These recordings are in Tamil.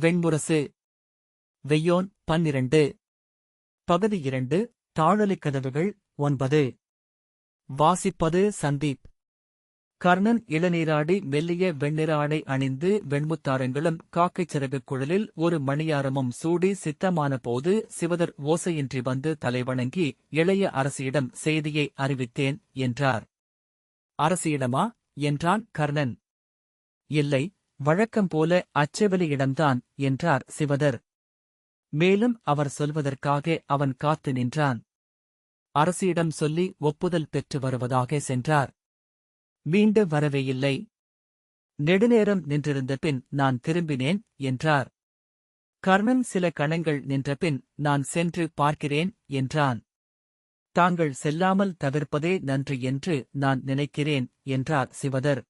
வெண்முரசு. வெய்யோன் 12. பகுதி 2. தாழலிக் கதவுகள் 9. வாசிப்பது சந்தீப். கர்ணன் இளநீராடி மெல்லிய வெண்ணிற ஆடை அணிந்து வெண்முத்தாரங்களும் காக்கைச் சிறகுக் குழலில் ஒரு மணியாரமும் சூடி சித்தமான போது சிவதர் ஓசையின்றி வந்து தலைவணங்கி இளைய அரசியிடம் செய்தியை அறிவித்தேன் என்றார். அரசியிடமா என்றான் கர்ணன். இல்லை, வழக்கம் போல அச்செவலியிடம்தான் என்றார் சிவதர். மேலும் அவர் சொல்வதற்காக அவன் காத்து நின்றான். அரசியிடம் சொல்லி ஒப்புதல் பெற்று வருவதாக சென்றார். மீண்டு வரவேயில்லை. நெடுநேரம் நின்றிருந்த பின் நான் திரும்பினேன் என்றார். கர்ணன் சில கணங்கள் நின்றபின் நான் சென்று பார்க்கிறேன் என்றான். தாங்கள் செல்லாமல் தவிர்ப்பதே நன்று என்று நான் நினைக்கிறேன் என்றார் சிவதர்.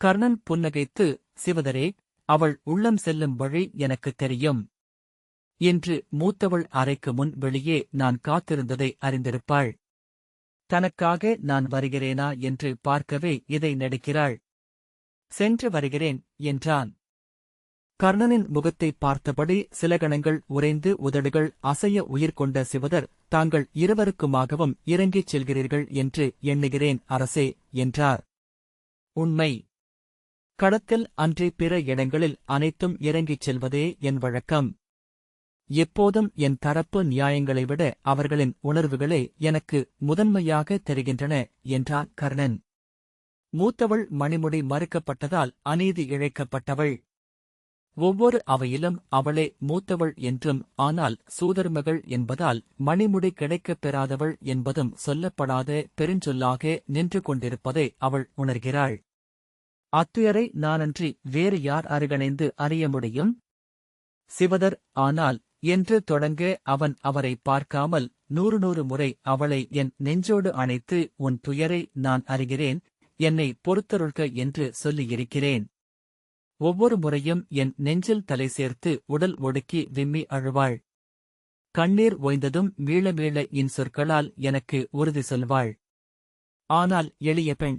கர்ணன் புன்னகைத்து, சிவதரே, அவள் உள்ளம் செல்லும் வழி எனக்குத் தெரியும். இன்று மூத்தவள் அறைக்கு முன் வெளியே நான் காத்திருந்ததை அறிந்திருப்பாள். தனக்காக நான் வருகிறேனா என்று பார்க்கவே இதை நடிக்கிறாள். சென்று வருகிறேன் என்றான். கர்ணனின் முகத்தை பார்த்தபடி சில கணங்கள் உறைந்து உதடுகள் அசைய உயிர் கொண்ட சிவதர், தாங்கள் இருவருக்குமாகவும் இறங்கிச் செல்கிறீர்கள் என்று எண்ணுகிறேன் அரசே என்றார். உண்மை. களத்தில் அன்றி பிற இடங்களில் அனைத்தும் இறங்கிச் செல்வதே என் வழக்கம். எப்போதும் என் தரப்பு நியாயங்களை விட அவர்களின் உணர்வுகளே எனக்கு முதன்மையாக தெரிகின்றன என்றான் கர்ணன். மூத்தவள் மணிமுடி மறுக்கப்பட்டதால் அநீதி இழைக்கப்பட்டவள். ஒவ்வொரு அவையிலும் அவளே மூத்தவள் என்றும் ஆனால் சூதர்மகள் என்பதால் மணிமுடி கிடைக்கப் பெறாதவள் என்பதும் சொல்லப்படாத பெருஞ்சொல்லாக நின்று கொண்டிருப்பதை அவள் உணர்கிறாள். அத்துயரை நானன்றி வேறு யார் அருகணைந்து அறிய முடியும்? சிவதர், ஆனால் என்று தொடங்க அவன் அவரை பார்க்காமல் 100 முறை அவளை என் நெஞ்சோடு அணைத்து, உன் துயரை நான் அறிகிறேன், என்னை பொறுத்தருள்க என்று சொல்லியிருக்கிறேன். ஒவ்வொரு முறையும் என் நெஞ்சில் தலை சேர்த்து உடல் ஒடுக்கி விம்மி அழுவாள். கண்ணீர் ஓய்ந்ததும் மீள மீள இன்சொற்களால் எனக்கு உறுதி சொல்வாள். ஆனால் எளிய பெண்.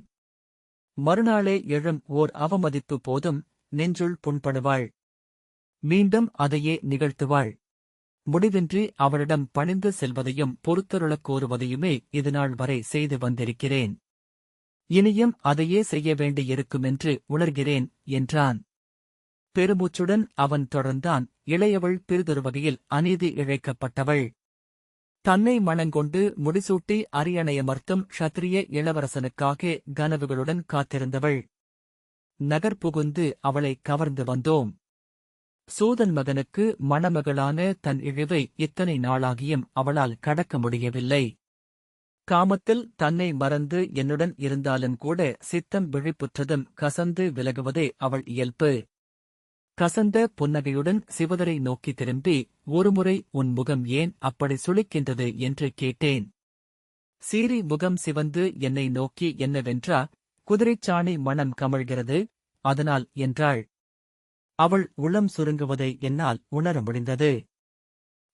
மறுநாளே எழும் ஓர் அவமதிப்பு போதும் நெஞ்சுள் புண்படுவாள். மீண்டும் அதையே நிகழ்த்துவாள். முடிவின்றி அவளிடம் பணிந்து செல்வதையும் பொறுத்தருளக் கோருவதையுமே இதுநாள் வரை செய்து வந்திருக்கிறேன். இனியும் அதையே செய்ய வேண்டியிருக்குமென்று உணர்கிறேன் என்றான். பெருமூச்சுடன் அவன் தொடர்ந்தான். இளையவள் பிறிதொரு வகையில் அநீதி இழைக்கப்பட்டவள். தன்னை மணங்கொண்டு முடிசூட்டி அரியணையமர்த்தும் க்ஷத்திரிய இளவரசனுக்காக கனவுகளுடன் காத்திருந்தவள். நகர்புகுந்து அவளை கவர்ந்து வந்தோம். சூதன் மகனுக்கு மணமகளான தன் இழிவை இத்தனை நாளாகியும் அவளால் கடக்க முடியவில்லை. காமத்தில் தன்னை மறந்து என்னுடன் இருந்தாலும் கூட சித்தம் விழிப்புற்றதும் கசந்து விலகுவதே அவள் இயல்பு. கசந்த புன்னகையுடன் சிவதரை நோக்கி திரும்பி, ஒருமுறை உன் முகம் ஏன் அப்படி சுளிக்கின்றது என்று கேட்டேன். சீறி முகம் சிவந்து என்னை நோக்கி என்னவென்றா, குதிரைச்சாணி மணம் கமழ்கிறது, அதனால் என்றாள். அவள் உளம் சுருங்குவதை என்னால் உணர முடிந்தது.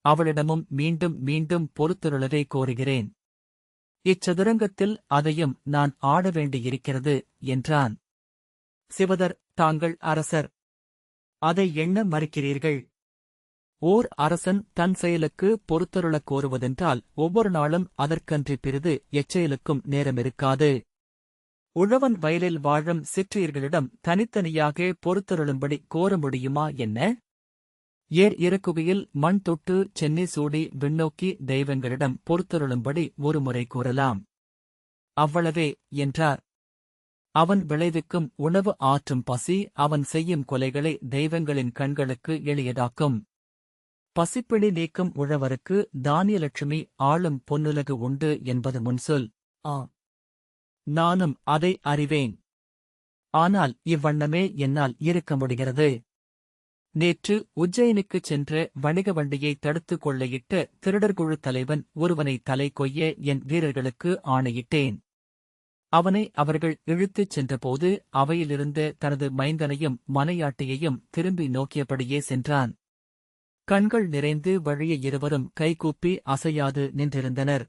அவளிடமும் மீண்டும் மீண்டும் பொறுத்தருளவே கோருகிறேன். இச்சதுரங்கத்தில் அதையும் நான் ஆட வேண்டியிருக்கிறது என்றான். சிவதர், தாங்கள் அரசர். அதை எண்ண மறுக்கிறீர்கள். ஓர் அரசன் தன் செயலுக்கு பொறுத்தருளக் கோருவதென்றால் ஒவ்வொரு நாளும் அதற்கன்றி பிறிது எச்செயலுக்கும் நேரமிருக்காது. உழவன் வயலில் வாழும் சிற்றியர்களிடம் தனித்தனியாக பொறுத்தருளும்படி கோர முடியுமா என்ன? ஏர் இறக்குகையில் மண் தொட்டு சென்னி சூடி விண்ணோக்கி தெய்வங்களிடம் பொறுத்தருளும்படி ஒருமுறை கூறலாம். அவ்வளவே என்றார். அவன் விளைவிக்கும் உணவு ஆற்றும் பசி அவன் செய்யும் கொலைகளை தெய்வங்களின் கண்களுக்கு எளியதாக்கும். பசிப்பிணி நீக்கும் உழவருக்கு தானியலட்சுமி ஆளும் பொன்னுலகு உண்டு என்பது முன்சொல். நானும் அதை அறிவேன். ஆனால் இவ்வண்ணமே என்னால் இருக்க முடிகிறது. நேற்று உஜ்ஜயினிக்குச் சென்ற வணிக வண்டியை தடுத்துக் கொள்ளையிட்ட திருடர்குழு தலைவன் ஒருவனை தலை கொய்ய என் வீரர்களுக்கு ஆணையிட்டேன். அவனை அவர்கள் இழுத்துச் சென்றபோது அவையிலிருந்த தனது மைந்தனையும் மனையாட்டியையும் திரும்பி நோக்கியபடியே சென்றான். கண்கள் நிறைந்து வழிய இருவரும் கைகூப்பி அசையாது நின்றிருந்தனர்.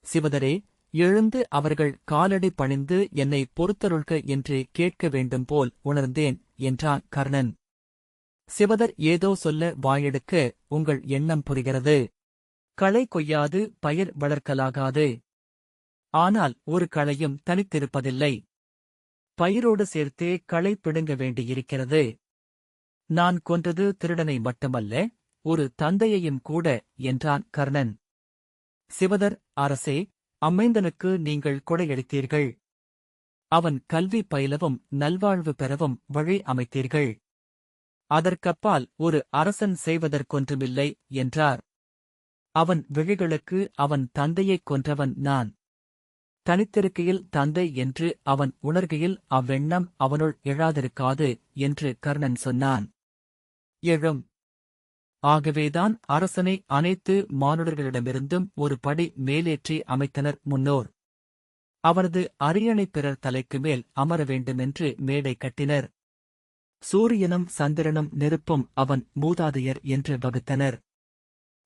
சிவதரே, எழுந்து அவர்கள் காலடி பணிந்து என்னை பொறுத்தருள்க என்று கேட்க வேண்டும் போல் உணர்ந்தேன் என்றான் கர்ணன். சிவதர் ஏதோ சொல்ல வாயெடுக்க, உங்கள் எண்ணம் புரிகிறது. களை கொய்யாது பயிர் வளர்க்கலாகாது. ஆனால் ஒரு களையும் தனித்திருப்பதில்லை. பயிரோடு சேர்த்தே களை பிடுங்க வேண்டியிருக்கிறது. நான் கொன்றது திருடனை மட்டுமல்ல, ஒரு தந்தையையும் கூட, என்றான் கர்ணன். சிவதர், அரசே, அம்மைந்தனுக்கு நீங்கள் கொடையளித்தீர்கள். அவன் கல்வி பயிலவும் நல்வாழ்வு பெறவும் வழி அமைத்தீர்கள். அதற்கப்பால் ஒரு அரசன் செய்வதற்கொன்றுமில்லை, என்றார். அவன் விழிகளுக்கு அவன் தந்தையைக் கொன்றவன் நான். தனித்திருக்கையில் தந்தை என்று அவன் உணர்கையில் அவ்வெண்ணம் அவனுள் எழாதிருக்காது, என்று கர்ணன் சொன்னான். எழும். ஆகவேதான் அரசனை அனைத்து மானுடர்களிடமிருந்தும் ஒரு படி மேலேற்றி அமைத்தனர் முன்னோர். அவனது அரியணை பிறர் தலைக்கு மேல் அமர வேண்டுமென்று மேடை கட்டினர். சூரியனும் சந்திரனும் நெருப்பும் அவன் மூதாதையர் என்று வகுத்தனர்.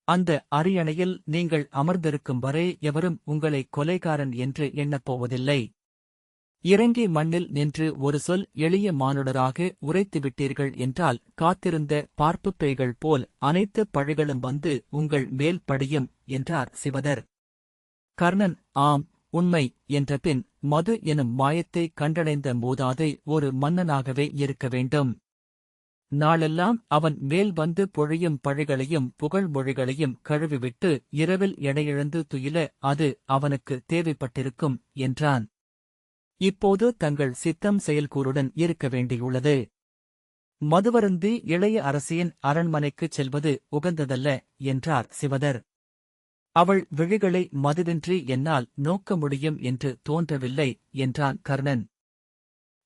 அந்த அரியணையில் நீங்கள் அமர்ந்திருக்கும் வரை எவரும் உங்களை கொலைகாரன் என்று எண்ணப்போவதில்லை. இறங்கி மண்ணில் நின்று ஒரு சொல் எளிய மானுடராக உரைத்துவிட்டீர்கள் என்றால் காத்திருந்த பார்ப்புப் பேய்கள் போல் அனைத்து பழிகளும் வந்து உங்கள் மேல் படியும், என்றார் சிவதர். கர்ணன், ஆம், உண்மை, என்றபின், மது எனும் மாயத்தை கண்டடைந்த மூதாதை ஒரு மன்னனாகவே இருக்க வேண்டும். நாளெல்லாம் அவன் மேல் வந்து பொழியும் பழிகளையும் புகழ்மொழிகளையும் கழுவிவிட்டு இரவில் எடையிழந்து துயில அது அவனுக்கு தேவைப்பட்டிருக்கும், என்றான். இப்போது தங்கள் சித்தம் செயல்கூறுடன் இருக்க வேண்டியுள்ளது. மதுவருந்தி இளைய அரசியின் அரண்மனைக்குச் செல்வது உகந்ததல்ல, என்றார் சிவதர். அவள் விழிகளை மதுவின்றி என்னால் நோக்க முடியும் என்று தோன்றவில்லை, என்றான் கர்ணன்.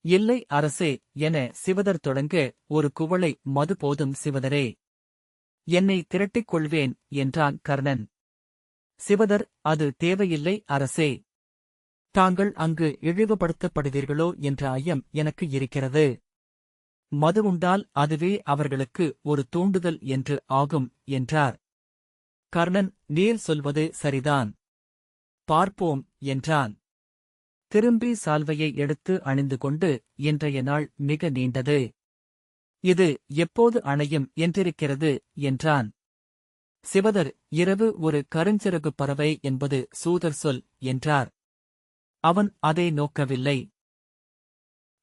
இல்லை அரசே, என சிவதர் தொடங்க, ஒரு குவளை மது போதும் சிவதரே. என்னை திரட்டிக் கொள்வேன், என்றான் கர்ணன். சிவதர், அது தேவையில்லை அரசே. தாங்கள் அங்கு இழிவுபடுத்தப்படுவீர்களோ என்ற ஐயம் எனக்கு இருக்கிறது. மது உண்டால் அதுவே அவர்களுக்கு ஒரு தூண்டுதல் என்று ஆகும், என்றார். கர்ணன், நீர் சொல்வது சரிதான். பார்ப்போம், என்றான். திரும்பி சால்வையை எடுத்து அணிந்து கொண்டு, இன்றைய நாள் மிக நீண்டது. இது எப்போது அணையும் என்றிருக்கிறது, என்றான். சிவதர், இரவு ஒரு கருஞ்சிறகு பறவை என்பது சூதர் சொல், என்றார். அவன் அதை நோக்கவில்லை.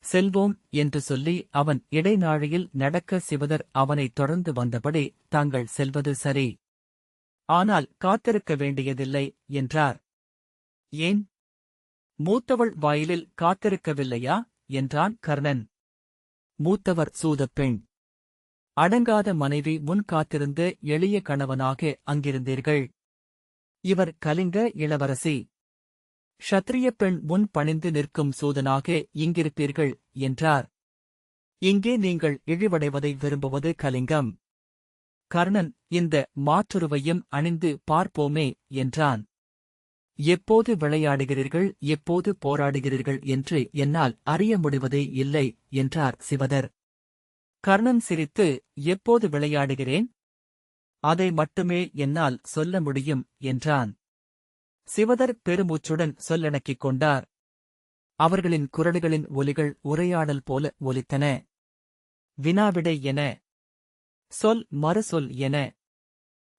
செல்வோம், என்று சொல்லி அவன் இடைநாழியில் நடக்க சிவதர் அவனைத் தொடர்ந்து வந்தபடி, தாங்கள் செல்வது சரி. ஆனால் காத்திருக்க வேண்டியதில்லை, என்றார். ஏன்? மூத்தவள் வாயிலில் காத்திருக்கவில்லையா, என்றான் கர்ணன். மூத்தவர் சூதப் பெண். அடங்காத மனைவி முன் காத்திருந்த எளிய கணவனாக அங்கிருந்தீர்கள். இவர் கலிங்க இளவரசி. க்ஷத்ரியப் பெண் முன் பணிந்து நிற்கும் சூதனாக இங்கிருப்பீர்கள், என்றார். இங்கே நீங்கள் இழிவடைவதை விரும்புவது கலிங்கம். கர்ணன், இந்த மாற்றுருவையும் அணிந்து பார்ப்போமே, என்றான். எப்போது விளையாடுகிறீர்கள், எப்போது போராடுகிறீர்கள் என்று என்னால் அறிய முடிவதே இல்லை, என்றார் சிவதர். கர்ணன் சிரித்து, எப்போது விளையாடுகிறேன்? அதை மட்டுமே என்னால் சொல்ல முடியும், என்றான். சிவதர் பெருமூச்சுடன் சொல்லடக்கிக் கொண்டார். அவர்களின் குரல்களின் ஒலிகள் உரையாடல் போல ஒலித்தன. வினாவிடை என, சொல் மறுசொல் என,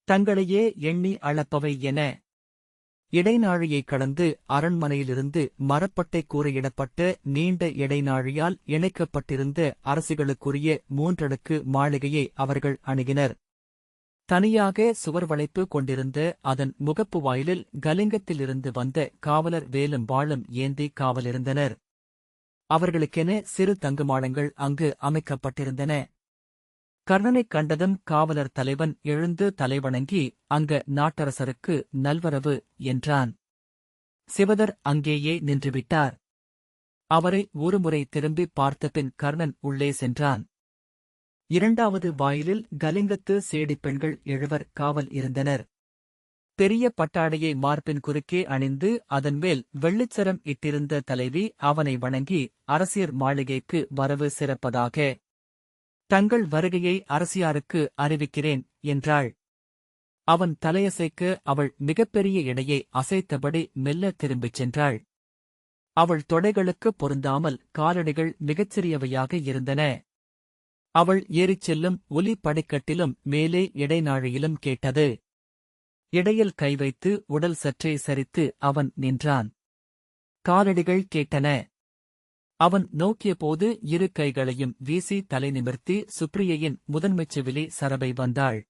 தங்களையே எண்ணி அளப்பவை என. இடைநாழியைக் கடந்து அரண்மனையிலிருந்து மரப்பட்டை கூரையிடப்பட்ட நீண்ட இடைநாழியால் இணைக்கப்பட்டிருந்த அரசிகளுக்குரிய மூன்றடுக்கு மாளிகையை அவர்கள் அணுகினர். தனியாக சுவர் வளைப்பு கொண்டிருந்த அதன் முகப்பு வாயிலில் கலிங்கத்திலிருந்து வந்த காவலர் வேலும் வாளும் ஏந்தி காவலிருந்தனர். அவர்களுக்கென சிறு தங்குமாடங்கள் அங்கு அமைக்கப்பட்டிருந்தன. கர்ணனைக் கண்டதும் காவலர் தலைவன் எழுந்து தலைவணங்கி, அங்க நாட்டரசருக்கு நல்வரவு, என்றான். சிவதர் அங்கேயே நின்றுவிட்டார். அவரை ஒருமுறை திரும்பிப் பார்த்தபின் கர்ணன் உள்ளே சென்றான். இரண்டாவது வாயிலில் கலிங்கத்து சேடிப் பெண்கள் 7 காவல் இருந்தனர். பெரிய பட்டாடையை மார்பின் குறுக்கே அணிந்து அதன்மேல் வெள்ளிச்சரம் இட்டிருந்த தலைவி அவனை வணங்கி, அரசியர் மாளிகைக்கு வரவு சிறப்பதாக. தங்கள் வருகையை அரசியாருக்கு அறிவிக்கிறேன், என்றாள். அவன் தலையசைக்க அவள் மிகப்பெரிய இடையை அசைத்தபடி மெல்ல திரும்பிச் சென்றாள். அவள் தொடைகளுக்குப் பொருந்தாமல் காலடிகள் மிகச்சிறியவையாக இருந்தன. அவள் ஏறிச் செல்லும் ஒலி படிக்கட்டிலும் மேலே இடைநாழியிலும் கேட்டது. இடையில் கை வைத்து உடல் சற்றே சரித்து அவன் நின்றான். காலடிகள் கேட்டன. அவன் நோக்கியபோது இரு கைகளையும் வீசி தலை நிமிர்த்தி சுப்ரியையின் முதன்மைச் செவிலி சரபை வந்தாள்.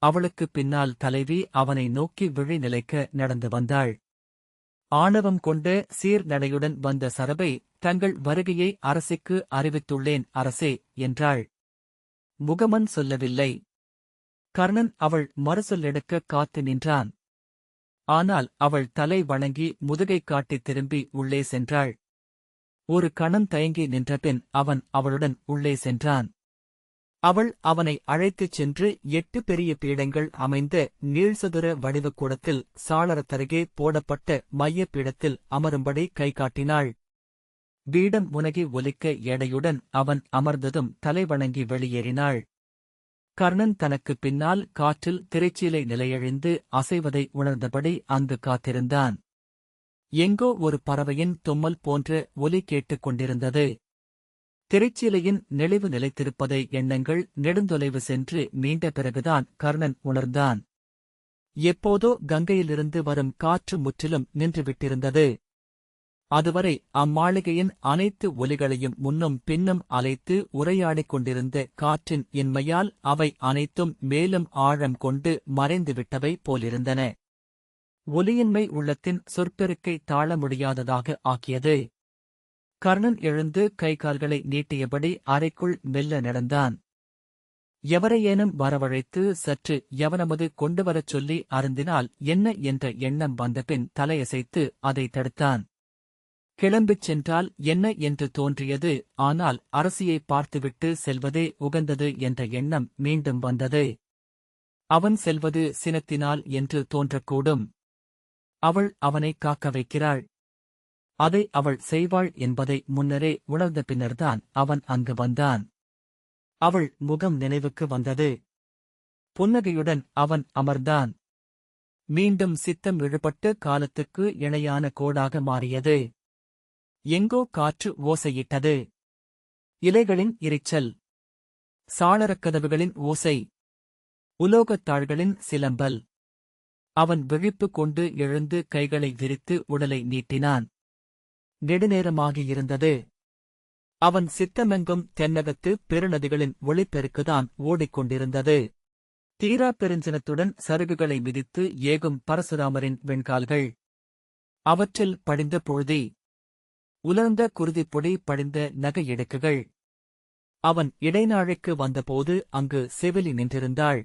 அவளுக்குப் பின்னால் தலைவி அவனை நோக்கி விழி நிலைக்க நடந்து வந்தாள். ஆணவம் கொண்ட சீர்நடையுடன் வந்த சரபை, தங்கள் வருகையை அரசிக்கு அறிவித்துள்ளேன் அரசே என்றாள். முகமன் சொல்லவில்லை. கர்ணன் அவள் மறுசொல்லெடுக்க காத்து நின்றான். ஆனால் அவள் தலை வணங்கி முதுகைக் காட்டித் திரும்பி உள்ளே சென்றாள். ஒரு கணம் தயங்கி நின்றபின் அவன் அவளுடன் உள்ளே சென்றான். அவள் அவனை அழைத்துச் சென்று 8 பெரிய பீடங்கள் அமைந்த நீள்சதுர வடிவக் கூடத்தில் சாளரத்தருகே போடப்பட்ட மையப் பீடத்தில் அமரும்படி கைகாட்டினாள். பீடம் முனகி ஒலிக்க எடையுடன் அவன் அமர்ந்ததும் தலைவணங்கி வெளியேறினாள். கர்ணன் தனக்குப் பின்னால் காற்றில் திரைச்சீலை நிலையழிந்து அசைவதை உணர்ந்தபடி அங்கு காத்திருந்தான். எங்கோ ஒரு பறவையின் தும்மல் போன்ற ஒலி கேட்டுக் கொண்டிருந்தது. திரைச்சீலையின் நெளிவு நிலைத்திருப்பதை எண்ணங்கள் நெடுந்தொலைவு சென்று மீண்ட பிறகுதான் கர்ணன் உணர்ந்தான். எப்போதோ கங்கையிலிருந்து வரும் காற்று முற்றிலும் நின்றுவிட்டிருந்தது. அதுவரை அம்மாளிகையின் அனைத்து ஒலிகளையும் முன்னும் பின்னும் அலைத்து உரையாடிக் கொண்டிருந்த காற்றின் இன்மையால் அவை அனைத்தும் மேலும் ஆழம் கொண்டு மறைந்துவிட்டவை போலிருந்தன. ஒலியின்மை உள்ளத்தின் சொற்பெருக்கை தாழ முடியாததாக ஆக்கியது. கர்ணன் எழுந்து கைகால்களை நீட்டியபடி அறைக்குள் மெல்ல நடந்தான். எவரையேனும் வரவழைத்து சற்று யவனமது கொண்டுவரச் சொல்லி அருந்தினால் என்ன என்ற எண்ணம் வந்தபின் தலையசைத்து அதை தடுத்தான். கிளம்பிச் சென்றால் என்ன என்று தோன்றியது. ஆனால் அரசியை பார்த்துவிட்டு செல்வதே உகந்தது என்ற எண்ணம் மீண்டும் வந்தது. அவன் செல்வது சினத்தினால் என்று தோன்றக்கூடும். அவள் அவனை காக்க வைக்கிறாள். அதை அவள் செய்வாள் என்பதை முன்னரே உணர்ந்த பின்னர்தான் அவன் அங்கு வந்தான். அவள் முகம் நினைவுக்கு வந்தது. புன்னகையுடன் அவன் அமர்ந்தான். மீண்டும் சித்தம் இழுபட்டு காலத்துக்கு இணையான கோடாக மாறியது. எங்கோ காற்று ஓசையிட்டது. இலைகளின் இரைச்சல், சாளரக்கதவுகளின் ஓசை, உலோகத் தாள்களின் சிலம்பல். அவன் விழிப்பு கொண்டு எழுந்து கைகளை விரித்து உடலை நீட்டினான். நெடுநேரமாகியிருந்தது. அவன் சித்தமெங்கும் தென்னகத்து பெருநதிகளின் ஒளிப்பெருக்குதான் ஓடிக்கொண்டிருந்தது. தீரா பெருஞ்சினத்துடன் சருகுகளை மிதித்து ஏகும் பரசுராமரின் வெண்கால்கள். அவற்றில் படிந்த புழுதி, உலர்ந்த குருதிப்பொடி படிந்த நகை இடுக்குகள். அவன் இடைநாழைக்கு வந்தபோது அங்கு செவிலி நின்றிருந்தாள்.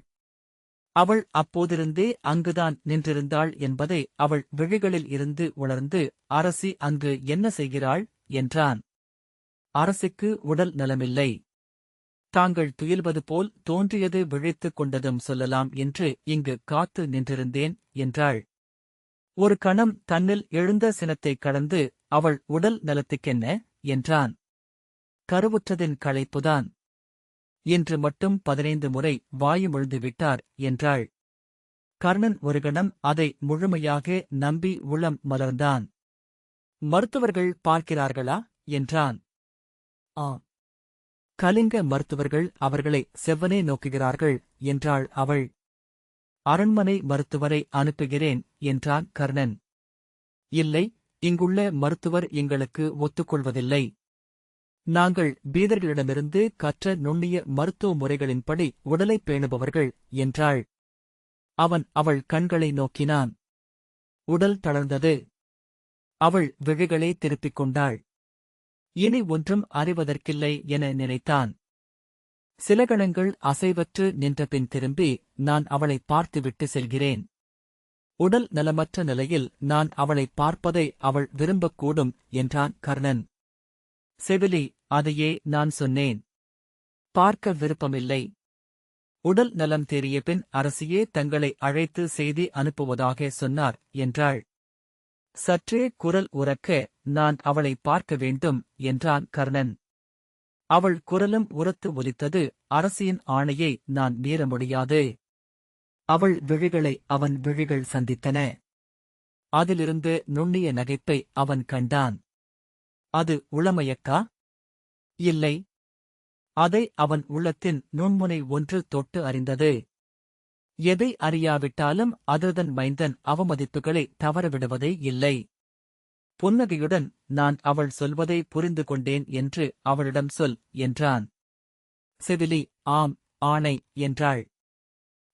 அவள் அப்போதிருந்தே அங்குதான் நின்றிருந்தாள் என்பதை அவள் விழிகளில் இருந்து உணர்ந்து, அரசி அங்கு என்ன செய்கிறாள் என்றான். அரசிக்கு உடல் நலமில்லை. தாங்கள் துயில்வது போல் தோன்றியது, விழித்துக் கொண்டதும் சொல்லலாம் என்று இங்கு காத்து நின்றிருந்தேன் என்றாள். ஒரு கணம் தன்னில் எழுந்த சினத்தைக் கடந்து, அவள் உடல் நலத்துக்கென்ன என்றான். கருவுற்றதின் களைப்புதான். இன்று மட்டும் 15 முறை வாயுமிழ்ந்து விட்டார் என்றாள். கர்ணன் ஒரு கணம் அதை முழுமையாக நம்பி உளம் மலர்ந்தான். மருத்துவர்கள் பார்க்கிறார்களா என்றான். ஆம். கலிங்க மருத்துவர்கள் அவர்களை செவ்வனே நோக்குகிறார்கள் என்றாள் அவள். அரண்மனை மருத்துவரை அனுப்புகிறேன் என்றான் கர்ணன். இல்லை, இங்குள்ள மருத்துவர் எங்களுக்கு ஒத்துக்கொள்வதில்லை. நாங்கள் பீதர்களிடமிருந்து கற்ற நுண்ணிய மருத்துவ முறைகளின்படி உடலைப் பேணுபவர்கள் என்றாள். அவன் அவள் கண்களை நோக்கினான். உடல் தளர்ந்தது. அவள் விழிகளை திருப்பிக் கொண்டாள். இனி ஒன்றும் அறிவதற்கில்லை என நினைத்தான். சில கணங்கள் அசைவற்று நின்றபின் திரும்பி, நான் அவளை பார்த்துவிட்டு செல்கிறேன். உடல் நலமற்ற நிலையில் நான் அவளை பார்ப்பதை அவள் விரும்பக்கூடும் என்றான் கர்ணன். செவிலி, அதையே நான் சொன்னேன். பார்க்க விருப்பமில்லை. உடல் நலம் தேறியபின் அரசியே தங்களை அழைத்து செய்தி அனுப்புவதாக சொன்னார் என்றாள். சற்றே குரல் உரக்க, நான் அவளை பார்க்க வேண்டும் என்றான் கர்ணன். அவள் குரலும் உரத்து ஒலித்தது, அரசியின் ஆணையை நான் மீற முடியாது. அவள் விழிகளை அவன் விழிகள் சந்தித்தன. அதிலிருந்து நுண்ணிய நகைப்பை அவன் கண்டான். அது உளமயக்கா? இல்லை. அதை அவன் உள்ளத்தின் நுண்முனை ஒன்று தொட்டு அறிந்தது. எதை அறியாவிட்டாலும் அததன் மைந்தன் அவமதிப்புகளை தவறவிடுவதே இல்லை. புன்னகையுடன், நான் அவள் சொல்வதை புரிந்து கொண்டேன் என்று அவளிடம் சொல் என்றான். செவிலி, ஆம், ஆணை என்றாள்.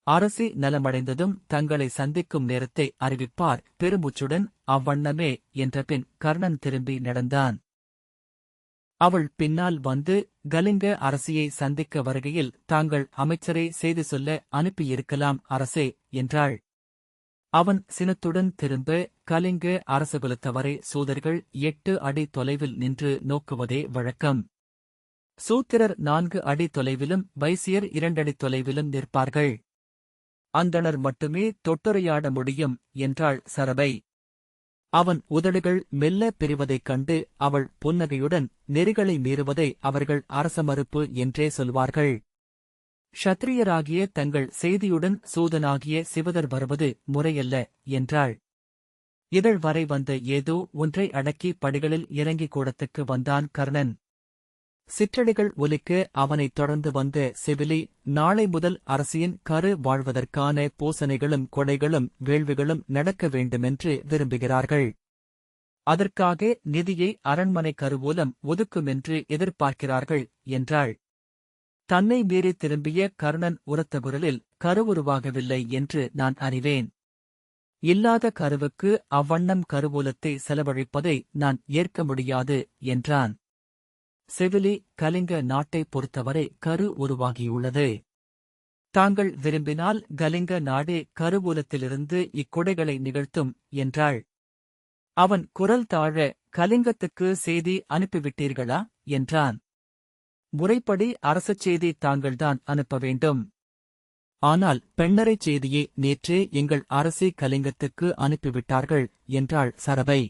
அரசி நலமடைந்ததும் தங்களை சந்திக்கும் நேரத்தை அறிவிப்பார் பெருமூச்சுடன் அவ்வண்ணமே என்றபின் கர்ணன் திரும்பி நடந்தான். அவள் பின்னால் வந்து கலிங்க அரசியை சந்திக்க வருகையில் தாங்கள் அமைச்சரை செய்தி சொல்ல அனுப்பியிருக்கலாம் அரசே என்றாள். அவன் சினத்துடன் திரும்ப கலிங்க அரசகுலத்தவரை சூதர்கள் 8 அடி தொலைவில் நின்று நோக்குவதே வழக்கம். சூத்திரர் 4 அடி தொலைவிலும் வைசியர் 2 அடி தொலைவிலும் நிற்பார்கள். அந்தணர் மட்டுமே தொட்டுரையாட முடியும் என்றாள் சரபை. அவன் உதடுகள் மெல்ல பிரிவதைக் கண்டு அவள் புன்னகையுடன், நெறிகளை மீறுவதை அவர்கள் அரசமறுப்பு என்றே சொல்வார்கள். க்ஷத்திரியராகிய தங்கள் செய்தியுடன் சூதனாகிய சிவதர் வருவது முறையல்ல என்றாள். இதழ் வரை வந்த ஏதோ ஒன்றை அடக்கி படிகளில் இறங்கி கூடத்துக்கு வந்தான் கர்ணன். சிற்றடிகள் ஒலிக்க அவனைத் தொடர்ந்து வந்த செவிலி, நாளை முதல் அரசியின் கரு வாழ்வதற்கான பூசனைகளும் கொடைகளும் வேள்விகளும் நடக்க வேண்டுமென்று விரும்புகிறார்கள். அதற்காக நிதியை அரண்மனை கருவூலம் ஒதுக்குமென்று எதிர்பார்க்கிறார்கள் என்றாள். தன்னை மீறி திரும்பிய கர்ணன் உரத்த குரலில், கருவுருவாகவில்லை என்று நான் அறிவேன். இல்லாத கருவுக்கு அவ்வண்ணம் கருவூலத்தை செலவழிப்பதை நான் ஏற்க முடியாது என்றான். செவிலி, கலிங்க நாட்டைப் பொறுத்தவரை கரு உருவாகியுள்ளது. தாங்கள் விரும்பினால் கலிங்க நாடே கருவூலத்திலிருந்து இக்கொடைகளை நிகழ்த்தும் என்றாள். அவன் குரல் தாழ, கலிங்கத்துக்கு செய்தி அனுப்பிவிட்டீர்களா என்றான். முறைப்படி அரசச் செய்தி தாங்கள்தான் அனுப்ப வேண்டும். ஆனால் பெண்ணரைச் செய்தியை நேற்றே எங்கள் அரசி கலிங்கத்துக்கு அனுப்பிவிட்டார்கள் என்றாள் சரபை.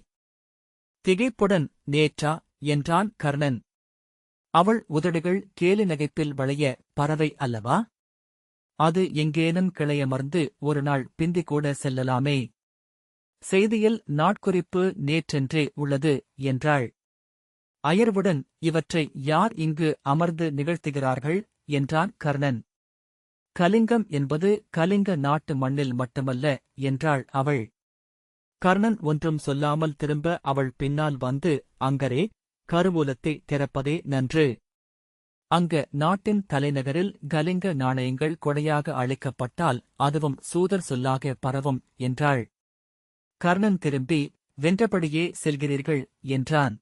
திகைப்புடன், நேற்றா என்றான் கர்ணன். அவள் உதடுகள் கேலி நகைப்பில் வளைய, பறவை அல்லவா? அது எங்கேனும் கிளையமர்ந்து ஒரு நாள் பிந்திக்கூட செல்லலாமே. செய்தியில் நாட்குறிப்பு நேற்றென்றே உள்ளது என்றாள். அயர்வுடன், இவற்றை யார் இங்கு அமர்ந்து நிகழ்த்துகிறார்கள் என்றான் கர்ணன். கலிங்கம் என்பது கலிங்க நாட்டு மண்ணில் மட்டுமல்ல என்றாள் அவள். கர்ணன் ஒன்றும் சொல்லாமல் திரும்ப அவள் பின்னால் வந்து, அங்கரே, கருவூலத்தை திறப்பதே நன்று. அங்க நாட்டின் தலைநகரில் கலிங்க நாணயங்கள் கொடையாக அளிக்கப்பட்டால் அதுவும் சூதர் சொல்லாக பரவும் என்றாள். கர்ணன் திரும்பி, வென்றபடியே செல்கிறீர்கள் என்றான்.